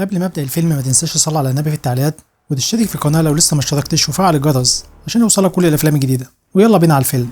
قبل ما ابدا الفيلم ما تنساش تصلي على النبي في التعليقات وتشترك في القناه لو لسه ما اشتركتش وفعل الجرس عشان يوصلك كل الافلام الجديده. ويلا بينا على الفيلم.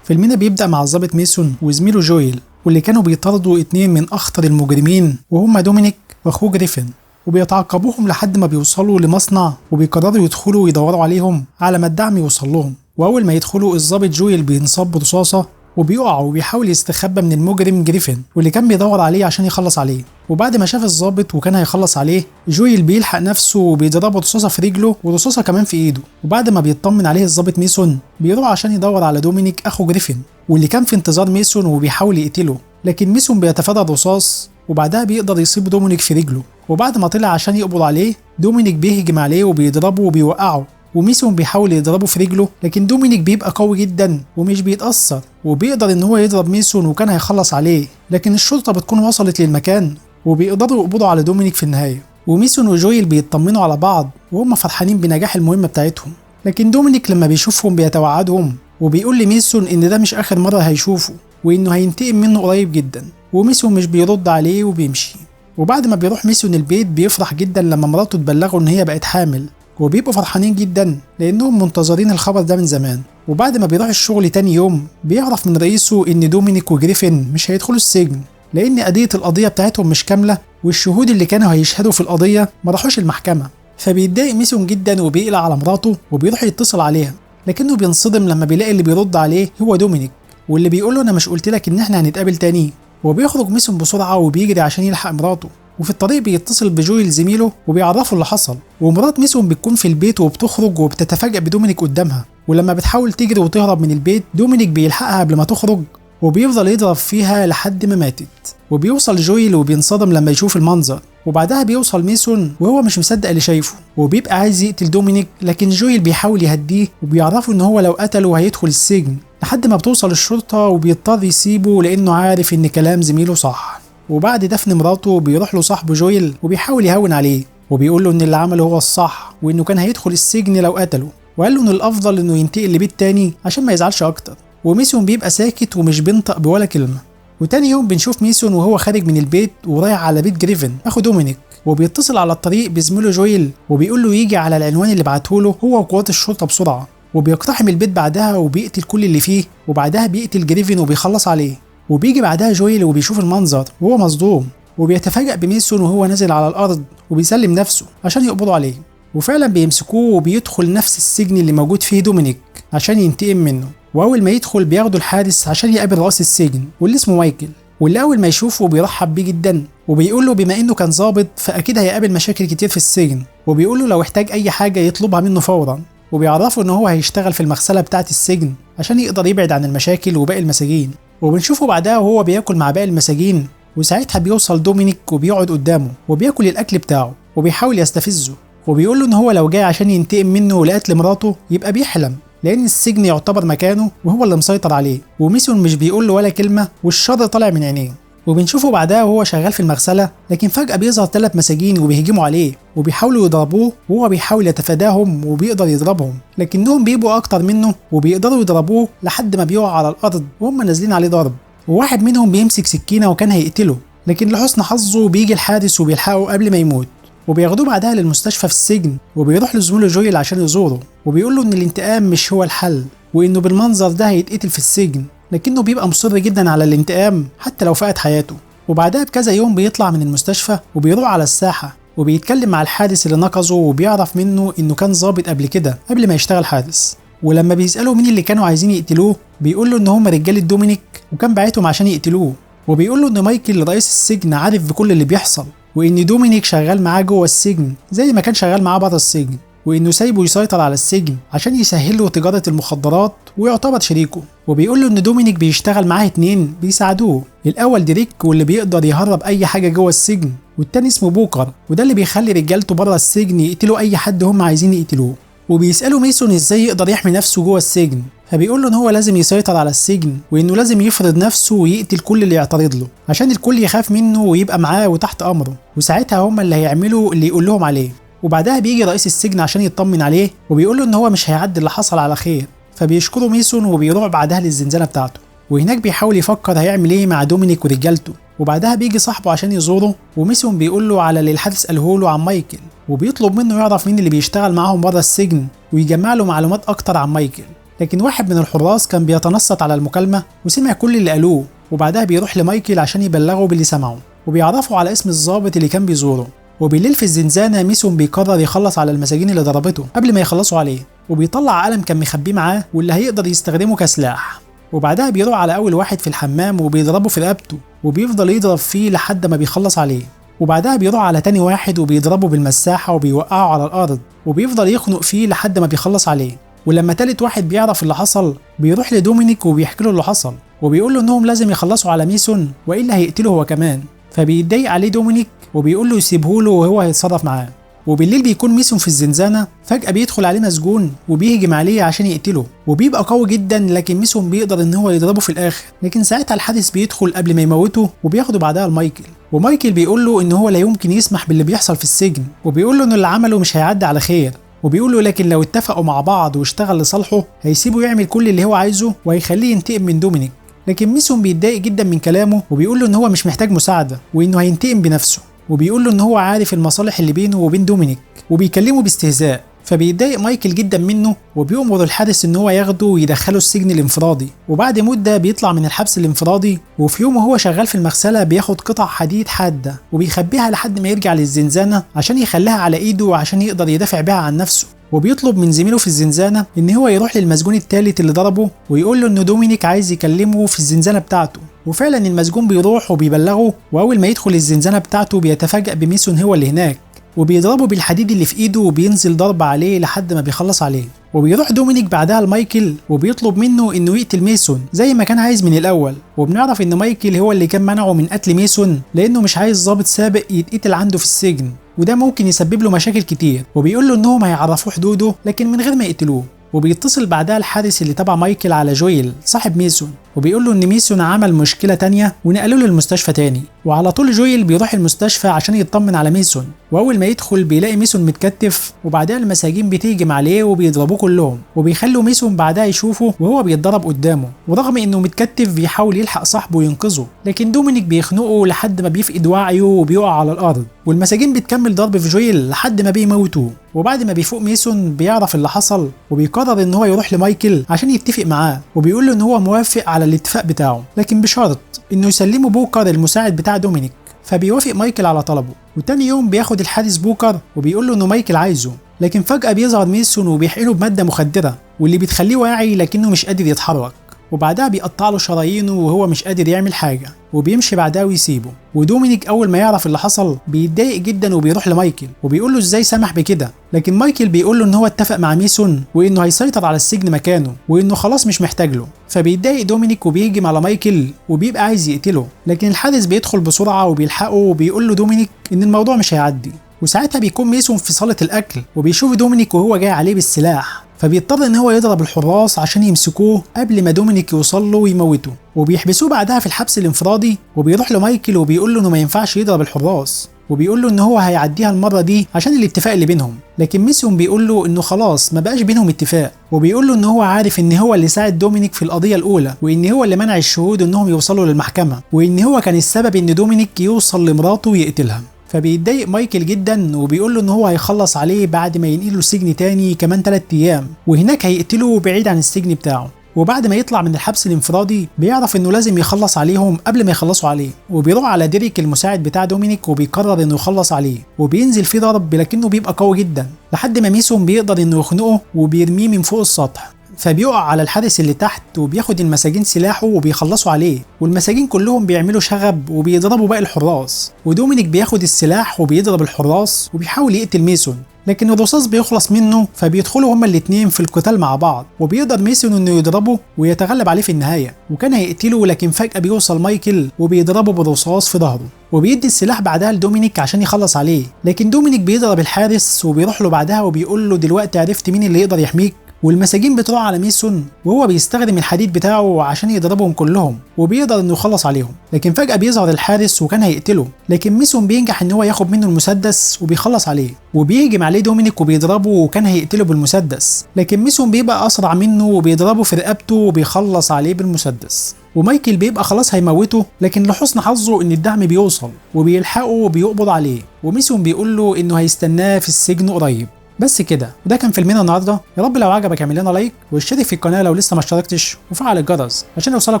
فيلمنا بيبدا مع الضابط ميسون وزميله جويل واللي كانوا بيطاردوا اتنين من اخطر المجرمين وهما دومينيك واخوه جريفن، وبيتعقبوهم لحد ما بيوصلوا لمصنع وبيقرروا يدخلوا ويدوروا عليهم على ما الدعم يوصل لهم. واول ما يدخلوا الضابط جويل بينصاب برصاصه وبيقع وبيحاول يستخبى من المجرم جريفن واللي كان بيدور عليه عشان يخلص عليه. وبعد ما شاف الضابط وكان هيخلص عليه، جويل بيلحق نفسه وبيضربه رصاصه في رجله ورصاصه كمان في ايده. وبعد ما بيطمن عليه الضابط ميسون بيروح عشان يدور على دومينيك اخو جريفن واللي كان في انتظار ميسون وبيحاول يقتله، لكن ميسون بيتفادى الرصاص وبعدها بيقدر يصيب دومينيك في رجله. وبعد ما طلع عشان يقبض عليه، دومينيك بيهجم عليه وبيضربه وبيوقعه، وميسون بيحاول يضربه في رجله، لكن دومينيك بيبقى قوي جدا ومش بيتأثر وبيقدر ان هو يضرب ميسون وكان هيخلص عليه. لكن الشرطة بتكون وصلت للمكان وبيقدروا يقبضوا على دومينيك في النهاية. وميسون وجويل بيطمنوا على بعض وهم فرحانين بنجاح المهمة بتاعتهم، لكن دومينيك لما بيشوفهم بيتوعدهم وبيقول لميسون ان ده مش اخر مرة هيشوفه وانه هينتقم منه قريب جدا. وميسون مش بيرد عليه وبيمشي. وبعد ما بيروح ميسون البيت بيفرح جدا لما مراته تبلغه ان هي بقت حامل، وبيبقوا فرحانين جدا لانهم منتظرين الخبر ده من زمان. وبعد ما بيروح الشغل تاني يوم بيعرف من رئيسه ان دومينيك وجريفن مش هيدخلوا السجن لان القضيه بتاعتهم مش كامله، والشهود اللي كانوا هيشهدوا في القضيه ما راحوش المحكمه. فبيتضايق ميسون جدا وبيقلق على مراته وبيروح يتصل عليها، لكنه بينصدم لما بيلاقي اللي بيرد عليه هو دومينيك واللي بيقول له انا مش قلت لك ان احنا هنتقابل تاني. وبيخرج ميسون بسرعه وبيجري عشان يلحق مراته، وفي الطريق بيتصل بجويل زميله وبيعرفه اللي حصل. ومرات ميسون بتكون في البيت وبتخرج وبتتفاجأ بدومينيك قدامها، ولما بتحاول تجري وتهرب من البيت دومينيك بيلحقها قبل ما تخرج وبيفضل يضرب فيها لحد ما ماتت. وبيوصل جويل وبينصدم لما يشوف المنظر، وبعدها بيوصل ميسون وهو مش مصدق اللي شايفه وبيبقى عايز يقتل دومينيك، لكن جويل بيحاول يهديه وبيعرفه ان هو لو قتله هيدخل السجن، لحد ما بتوصل الشرطة وبيضطر يسيبه لانه عارف ان كلام زميله صح. وبعد دفن مراته بيروح له صاحبه جويل وبيحاول يهون عليه وبيقول له ان اللي عمله هو الصح وانه كان هيدخل السجن لو قتله، وقال له ان الافضل انه ينتقل لبيت تاني عشان ما يزعلش اكتر. وميسون بيبقى ساكت ومش بينطق بولا كلمه. وتاني يوم بنشوف ميسون وهو خارج من البيت ورايح على بيت جريفن اخو دومينيك، وبيتصل على الطريق بزميله جويل وبيقول له يجي على العنوان اللي بعته له هو وقوات الشرطه بسرعه. وبيقتحم البيت بعدها وبيقتل كل اللي فيه، وبعدها بيقتل جريفن وبيخلص عليه. وبيجي بعدها جويل وبيشوف المنظر وهو مصدوم، وبيتفاجأ بميسون وهو نازل على الأرض وبيسلم نفسه عشان يقبضوا عليه. وفعلا بيمسكوه وبيدخل نفس السجن اللي موجود فيه دومينيك عشان ينتقم منه. وأول ما يدخل بياخدوا الحارس عشان يقابل رئيس السجن واللي اسمه مايكل، واللي أول ما يشوفه بيرحب بيه جدا وبيقول له بما إنه كان ظابط فأكيد هيقابل مشاكل كتير في السجن، وبيقول له لو احتاج أي حاجة يطلبها منه فورا. وبيعرفه إن هو هيشتغل في المغسلة بتاعة السجن عشان يقدر يبعد عن المشاكل وباقي المساجين. وبنشوفه بعدها وهو بياكل مع باقي المساجين، وساعتها بيوصل دومينيك وبيقعد قدامه وبياكل الاكل بتاعه وبيحاول يستفزه، وبيقول له ان هو لو جاي عشان ينتقم منه لقتل مراته يبقى بيحلم، لان السجن يعتبر مكانه وهو اللي مسيطر عليه. وميسون مش بيقول له ولا كلمه والشر طالع من عينيه. وبنشوفه بعدها وهو شغال في المغسله، لكن فجاه بيظهر 3 مساجين وبيهجموا عليه وبيحاولوا يضربوه وهو بيحاول يتفاداهم وبيقدر يضربهم، لكنهم بيبقوا اكتر منه وبيقدروا يضربوه لحد ما بيقع على الارض وهم نازلين عليه ضرب. وواحد منهم بيمسك سكينه وكان هيقتله، لكن لحسن حظه بيجي الحارس وبيلحقه قبل ما يموت، وبياخدوه بعدها للمستشفى في السجن. وبيروح لزميله جويل عشان يزوره وبيقول له ان الانتقام مش هو الحل وانه بالمنظر ده هيتقتل في السجن، لكنه بيبقى مصر جدا على الانتقام حتى لو فقد حياته. وبعدها بكذا يوم بيطلع من المستشفى وبيروح على الساحه وبيتكلم مع الحارس اللي نقصه وبيعرف منه انه كان ضابط قبل كده قبل ما يشتغل حارس. ولما بيسألوا مين اللي كانوا عايزين يقتلوه بيقول له ان هم رجاله دومينيك وكان باعتهم عشان يقتلوه. وبيقول له ان مايكل رئيس السجن عارف بكل اللي بيحصل، وان دومينيك شغال معاه جوه السجن زي ما كان شغال معاه بره السجن، وانه سايبه يسيطر على السجن عشان يسهل له تجاره المخدرات ويعتبر شريكه. وبيقول له ان دومينيك بيشتغل معاه 2 بيساعدوه، الاول ديريك واللي بيقدر يهرب اي حاجه جوه السجن، والتاني اسمه بوكر وده اللي بيخلي رجالته بره السجن يقتلوا اي حد هم عايزين يقتلوه. وبيسألوا ميسون ازاي يقدر يحمي نفسه جوه السجن، فبيقول له ان هو لازم يسيطر على السجن وانه لازم يفرض نفسه ويقتل كل اللي يعترض له عشان الكل يخاف منه ويبقى معاه وتحت امره، وساعتها هم اللي هيعملوا اللي يقول لهم عليه. وبعدها بيجي رئيس السجن عشان يطمن عليه وبيقول له ان هو مش هيعدي اللي حصل على خير، فبيشكره ميسون وبيروح بعدها للزنزانه بتاعته. وهناك بيحاول يفكر هيعمل ايه مع دومينيك ورجالته. وبعدها بيجي صاحبه عشان يزوره، وميسون بيقول له على اللي الحارس قاله له عن مايكل، وبيطلب منه يعرف مين اللي بيشتغل معاهم بره السجن ويجمع له معلومات اكتر عن مايكل. لكن واحد من الحراس كان بيتنصت على المكالمة وسمع كل اللي قالوه، وبعدها بيروح لمايكل عشان يبلغه باللي سمعه، وبيعرفه على اسم الضابط اللي كان بيزوره. وبالليل في الزنزانة ميسون بيقرر يخلص على المساجين اللي ضربته قبل ما يخلصوا عليه، وبيطلع قلم كان مخبيه معاه واللي هيقدر يستخدمه كسلاح. وبعدها بيروح على أول واحد في الحمام وبيضربه في رقبته، وبيفضل يضرب فيه لحد ما بيخلص عليه. وبعدها بيروح على تاني واحد وبيضربه بالمساحة وبيوقعه على الأرض، وبيفضل يخنق فيه لحد ما بيخلص عليه. ولما تالت واحد بيعرف اللي حصل بيروح لدومينيك وبيحكي له اللي حصل، وبيقول له انهم لازم يخلصوا على ميسون والا هيقتله هو كمان. فبيتضايق عليه دومينيك وبيقول له يسيبه له وهو هيتصرف معاه. وبالليل بيكون ميسون في الزنزانة، فجأة بيدخل عليه مسجون وبيهجم عليه عشان يقتله، وبيبقى قوي جدا لكن ميسون بيقدر ان هو يضربه في الاخر. لكن ساعتها الحارس بيدخل قبل ما يموته وبياخده بعدها لمايكل، ومايكل بيقول له ان هو لا يمكن يسمح باللي بيحصل في السجن، وبيقول له ان اللي عمله مش هيعدي على خير، وبيقول له لكن لو اتفقوا مع بعض واشتغل لصالحه هيسيبه يعمل كل اللي هو عايزه وهيخليه ينتقم من دومينيك. لكن ميسون بيتضايق جدا من كلامه وبيقول له ان هو مش محتاج مساعده وانه هينتقم بنفسه، وبيقول له ان هو عارف المصالح اللي بينه وبين دومينيك، وبيكلمه باستهزاء. فبيتضايق مايكل جدا منه وبيأمر الحارس ان هو ياخده ويدخله السجن الانفرادي. وبعد مده بيطلع من الحبس الانفرادي، وفي يوم وهو شغال في المغسله بياخد قطع حديد حاده وبيخبيها لحد ما يرجع للزنزانه عشان يخليها على ايده عشان يقدر يدافع بيها عن نفسه. وبيطلب من زميله في الزنزانه ان هو يروح للمسجون الثالث اللي ضربه ويقول له ان دومينيك عايز يكلمه في الزنزانه بتاعته. وفعلا المسجون بيروح وبيبلغه، واول ما يدخل الزنزانه بتاعته بيتفاجأ بميسون هو اللي هناك، وبيضربه بالحديد اللي في ايده وبينزل ضرب عليه لحد ما بيخلص عليه. وبيروح دومينيك بعدها لمايكل وبيطلب منه انه يقتل ميسون زي ما كان عايز من الاول. وبنعرف ان مايكل هو اللي كان منعه من قتل ميسون لانه مش عايز ضابط سابق يتقتل عنده في السجن، وده ممكن يسبب له مشاكل كتير. وبيقول له انهم هيعرفوه حدوده لكن من غير ما يقتلوه. وبيتصل بعدها الحارس اللي تبع مايكل على جويل صاحب ميسون، وبيقول له ان ميسون عمل مشكله تانية ونقلوا له المستشفى تاني. وعلى طول جويل بيروح المستشفى عشان يطمن على ميسون، واول ما يدخل بيلاقي ميسون متكتف، وبعدها المساجين بتهجم عليه وبيضربوه كلهم، وبيخلوا ميسون بعدها يشوفه وهو بيتضرب قدامه. ورغم انه متكتف بيحاول يلحق صاحبه وينقذه، لكن دومينيك بيخنقه لحد ما بيفقد وعيه وبيقع على الارض، والمساجين بتكمل ضرب في جويل لحد ما بيموتوه. وبعد ما بيفوق ميسون بيعرف اللي حصل وبيقرر ان هو يروح لمايكل عشان يتفق معاه، وبيقول له ان هو موافق على الاتفاق بتاعه لكن بشرط انه يسلمه بوكر المساعد بتاع دومينيك. فبيوافق مايكل على طلبه، وتاني يوم بياخد الحارس بوكر وبيقول له انه مايكل عايزه. لكن فجأة بيظهر ميسون وبيحقنه بمادة مخدرة واللي بتخليه واعي لكنه مش قادر يتحرك، وبعدها بيقطع له شرايينه وهو مش قادر يعمل حاجه، وبيمشي بعدها ويسيبه. ودومينيك اول ما يعرف اللي حصل بيتضايق جدا وبيروح لمايكل وبيقول له ازاي سمح بكده، لكن مايكل بيقول له ان هو اتفق مع ميسون وانه هيسيطر على السجن مكانه وانه خلاص مش محتاج له. فبيتضايق دومينيك وبيهجم على مايكل وبيبقى عايز يقتله، لكن الحارس بيدخل بسرعه وبيلحقه وبيقول له دومينيك ان الموضوع مش هيعدي. وساعتها بيكون ميسون في صاله الاكل وبيشوف دومينيك وهو جاي عليه بالسلاح، فبيضطر ان هو يضرب الحراس عشان يمسكوه قبل ما دومينيك يوصل له ويموته. وبيحبسوه بعدها في الحبس الانفرادي، وبيروح لمايكل وبيقول له انه ما ينفعش يضرب الحراس، وبيقول له ان هو هيعديها المره دي عشان الاتفاق اللي بينهم. لكن ميسون بيقول له انه خلاص ما بقاش بينهم اتفاق، وبيقول له ان هو عارف ان هو اللي ساعد دومينيك في القضيه الاولى، وان هو اللي منع الشهود انهم يوصلوا للمحكمه، وان هو كان السبب ان دومينيك يوصل لمراته ويقتلها. فبيتضايق مايكل جدا وبيقول له ان هو هيخلص عليه بعد ما ينقله سجن تاني كمان 3 ايام، وهناك هيقتله بعيد عن السجن بتاعه. وبعد ما يطلع من الحبس الانفرادي بيعرف انه لازم يخلص عليهم قبل ما يخلصوا عليه، وبيروح على ديريك المساعد بتاع دومينيك وبيقرر انه يخلص عليه، وبينزل فيه ضرب لكنه بيبقى قوي جدا لحد ما ميسون بيقدر انه يخنقه وبيرميه من فوق السطح. فبيقع على الحارس اللي تحت وبياخد المساجين سلاحه وبيخلصوا عليه، والمساجين كلهم بيعملوا شغب وبيضربوا باقي الحراس، ودومينيك بياخد السلاح وبيضرب الحراس وبيحاول يقتل ميسون، لكن الرصاص بيخلص منه فبيدخلوا هما الاتنين في القتال مع بعض، وبيقدر ميسون انه يضربه ويتغلب عليه في النهايه، وكان هيقتله لكن فجاه بيوصل مايكل وبيضربه بالرصاص في ظهره، وبيدي السلاح بعدها لدومينيك عشان يخلص عليه. لكن دومينيك بيضرب الحارس وبيروح له بعدها وبيقول له دلوقتي عرفت مين اللي يقدر يحميك؟ والمساجين بتروح على ميسون وهو بيستخدم الحديد بتاعه عشان يضربهم كلهم وبيقدر انه يخلص عليهم. لكن فجأة بيظهر الحارس وكان هيقتله، لكن ميسون بينجح ان هو ياخد منه المسدس وبيخلص عليه، وبيهجم عليه دومينيك وبيضربه وكان هيقتله بالمسدس، لكن ميسون بيبقى اسرع منه وبيضربه في رقبته وبيخلص عليه بالمسدس. ومايكل بيبقى خلاص هيموته، لكن لحسن حظه ان الدعم بيوصل وبيلحقه وبيقبض عليه، وميسون بيقول له انه هيستناه في السجن قريب. بس كده، وده كان فيلمنا النهارده. يا رب لو عجبك اعمل لنا لايك واشترك في القناه لو لسه ما اشتركتش، وفعل الجرس عشان يوصلك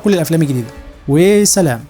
كل الافلام الجديده. وسلام.